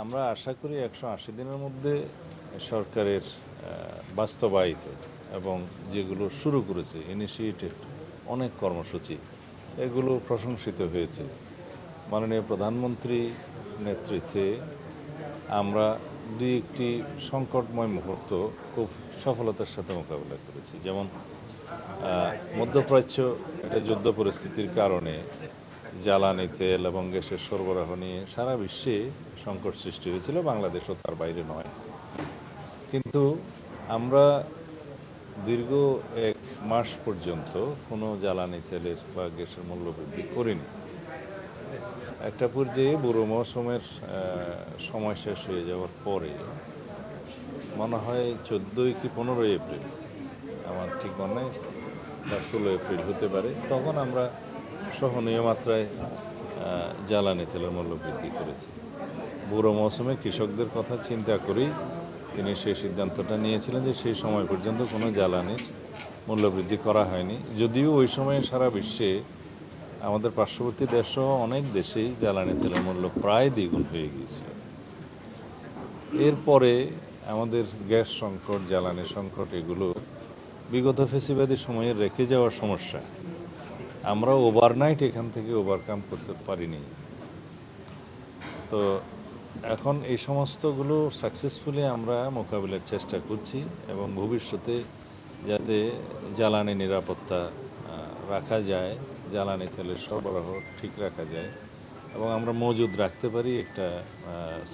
আমরা আশা করি 180 দিনের মধ্যে সরকারের বাস্তবায়িত এবং যেগুলো শুরু করেছে ইনিশিয়েটেড অনেক কর্মসূচি এগুলো প্রশংসিত হয়েছে। মাননীয় প্রধানমন্ত্রী নেতৃত্বে আমরা দুই একটি সংকটময় মুহূর্ত খুব সফলতার সাথে মোকাবিলা করেছি। যেমন মধ্যপ্রাচ্য একটা যুদ্ধ পরিস্থিতির কারণে জ্বালানি তেল এবং গ্যাসের সরবরাহ নিয়ে সারা বিশ্বে সংকট সৃষ্টি হয়েছিল, বাংলাদেশও তার বাইরে নয়। কিন্তু আমরা দীর্ঘ 1 মাস পর্যন্ত কোনো জ্বালানি তেলের বা গ্যাসের মূল্য বৃদ্ধি করিনি। একটা পর্যায়ে বুড়ো মৌসুমের সময় শেষ হয়ে যাওয়ার পরে মনে হয় 14 কি 15 এপ্রিল, আমার ঠিক মনে নেই, বা 16 এপ্রিল হতে পারে, তখন আমরা সহনীয় মাত্রায় জ্বালানি তেলের মূল্য বৃদ্ধি করেছি। বুড়ো মৌসুমে কৃষকদের কথা চিন্তা করেই তিনি সেই সিদ্ধান্তটা নিয়েছিলেন যে সেই সময় পর্যন্ত কোনো জ্বালানির মূল্য বৃদ্ধি করা হয়নি। যদিও ওই সময়ে সারা বিশ্বে আমাদের পার্শ্ববর্তী দেশসহ অনেক দেশেই জ্বালানি তেলের মূল্য প্রায় দ্বিগুণ হয়ে গিয়েছিল। এরপরে আমাদের গ্যাস সংকট, জ্বালানি সংকট, এগুলো বিগত ফেসিবাদী সময়ে রেখে যাওয়ার সমস্যা আমরা ওভারনাইট এখান থেকে ওভারকাম করতে পারিনি। তো এখন এই সমস্তগুলো সাকসেসফুলি আমরা মোকাবিলার চেষ্টা করছি এবং ভবিষ্যতে যাতে জ্বালানি নিরাপত্তা রাখা যায়, জ্বালানি তেলের সরবরাহ ঠিক রাখা যায় এবং আমরা মজুদ রাখতে পারি একটা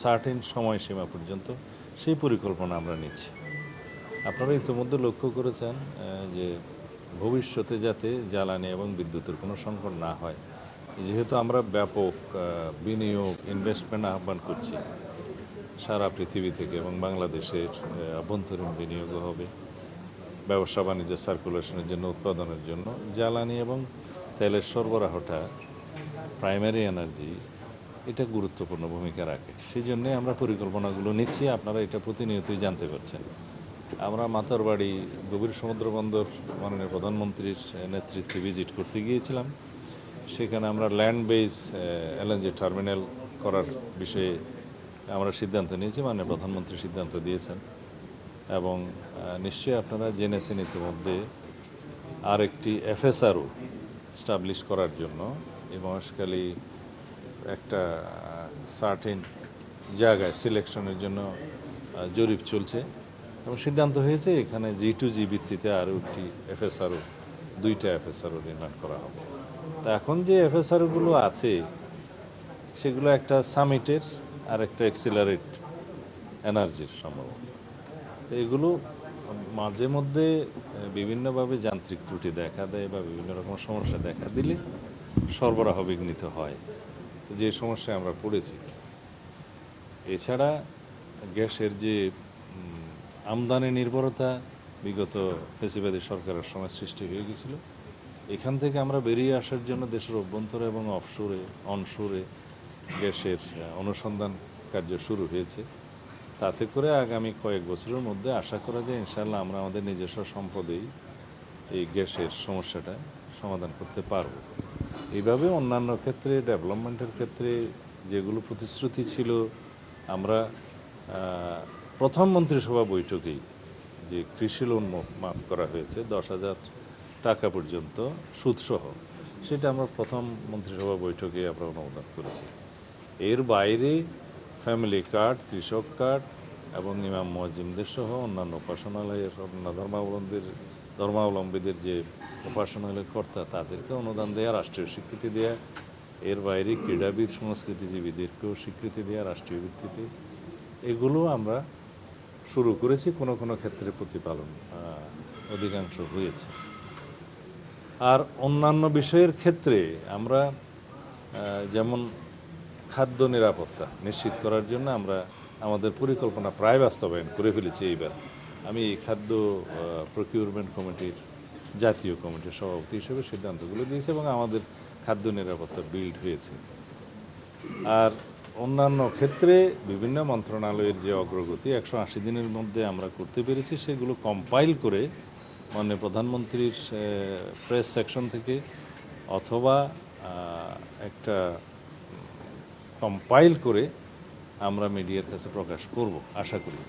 সার্টেন সময়সীমা পর্যন্ত, সেই পরিকল্পনা আমরা নিচ্ছি। আপনারা ইতিমধ্যে লক্ষ্য করেছেন যে ভবিষ্যতে যাতে জ্বালানি এবং বিদ্যুতের কোনো সংকট না হয়, যেহেতু আমরা ব্যাপক বিনিয়োগ, ইনভেস্টমেন্ট আহ্বান করছি সারা পৃথিবী থেকে, এবং বাংলাদেশের আভ্যন্তরীণ বিনিয়োগও হবে ব্যবসা বাণিজ্য সার্কুলেশনের জন্য, উৎপাদনের জন্য। জ্বালানি এবং তেলের সরবরাহটা, প্রাইমারি এনার্জি, এটা গুরুত্বপূর্ণ ভূমিকা রাখে। সেই জন্যে আমরা পরিকল্পনাগুলো নিচ্ছি, আপনারা এটা প্রতিনিয়তই জানতে পারছেন। আমরা মাতারবাড়ি গভীর সমুদ্র বন্দর মাননীয় প্রধানমন্ত্রীর নেতৃত্বে ভিজিট করতে গিয়েছিলাম। সেখানে আমরা ল্যান্ড বেস এলএনজি টার্মিনাল করার বিষয়ে আমরা সিদ্ধান্ত নিয়েছি, মাননীয় প্রধানমন্ত্রী সিদ্ধান্ত দিয়েছেন। এবং নিশ্চয়ই আপনারা জেনেছেন ইতিমধ্যে আরেকটি এফএসআরও স্টাবলিশ করার জন্য এই মহেশখালী একটা সার্টেন জায়গায় সিলেকশনের জন্য জরিপ চলছে এবং সিদ্ধান্ত হয়েছে এখানে G2G ভিত্তিতে আরও একটি এফএসআরও, 2টা এফএসআরও নির্মাণ করা হবে। তা এখন যে এফএসআরওগুলো আছে সেগুলো একটা সামিটের আর একটা এক্সিলারেট এনার্জির সম্ভবত। তো এগুলো মাঝে মধ্যে বিভিন্নভাবে যান্ত্রিক ত্রুটি দেখা দেয় বা বিভিন্ন রকম সমস্যা দেখা দিলে সরবরাহ বিঘ্নিত হয়। তো যে সমস্যায় আমরা পড়েছি, এছাড়া গ্যাসের যে আমদানি নির্ভরতা বিগত ফেসিবাদী সরকারের সময় সৃষ্টি হয়ে গেছিল, এখান থেকে আমরা বেরিয়ে আসার জন্য দেশের অভ্যন্তরে এবং অনশোরে গ্যাসের অনুসন্ধান কার্য শুরু হয়েছে। তাতে করে আগামী কয়েক বছরের মধ্যে আশা করা যায় ইনশাআল্লাহ আমরা আমাদের নিজস্ব সম্পদেই এই গ্যাসের সমস্যাটা সমাধান করতে পারব। এইভাবে অন্যান্য ক্ষেত্রে, ডেভেলপমেন্টের ক্ষেত্রে যেগুলো প্রতিশ্রুতি ছিল, আমরা প্রথম মন্ত্রিসভা বৈঠকেই যে কৃষি লোন মাফ করা হয়েছে 10,000 টাকা পর্যন্ত সুদসহ, সেটা আমরা প্রথম মন্ত্রিসভা বৈঠকে আমরা অনুমোদন করেছি। এর বাইরে ফ্যামিলি কার্ড, কৃষক কার্ড এবং ইমাম মুয়াজ্জিমদের সহ অন্যান্য উপাসনালয়ের ধর্মাবলম্বীদের যে উপাসনালয়ের কর্তা, তাদেরকে অনুদান দেওয়া, রাষ্ট্রীয় স্বীকৃতি দেওয়া, এর বাইরে ক্রীড়াবিদ, সংস্কৃতিজীবীদেরকেও স্বীকৃতি দেওয়া রাষ্ট্রীয় ভিত্তিতে, এগুলো আমরা শুরু করেছি। কোনো কোনো ক্ষেত্রে প্রতিপালন অধিকাংশ হয়েছে। আর অন্যান্য বিষয়ের ক্ষেত্রে আমরা যেমন খাদ্য নিরাপত্তা নিশ্চিত করার জন্য আমরা আমাদের পরিকল্পনা প্রায় বাস্তবায়ন করে ফেলেছি। এইবার আমি খাদ্য প্রকিউরমেন্ট কমিটির, জাতীয় কমিটির সভাপতি হিসেবে সিদ্ধান্তগুলো দিয়েছি এবং আমাদের খাদ্য নিরাপত্তা বিল্ড হয়েছে। আর অন্যান্য ক্ষেত্রে বিভিন্ন মন্ত্রণালয়ের যে অগ্রগতি 180 দিনের মধ্যে আমরা করতে পেরেছি, সেগুলো কম্পাইল করে মাননীয় প্রধানমন্ত্রীর প্রেস সেকশন থেকে অথবা একটা কম্পাইল করে আমরা মিডিয়ার কাছে প্রকাশ করব আশা করি।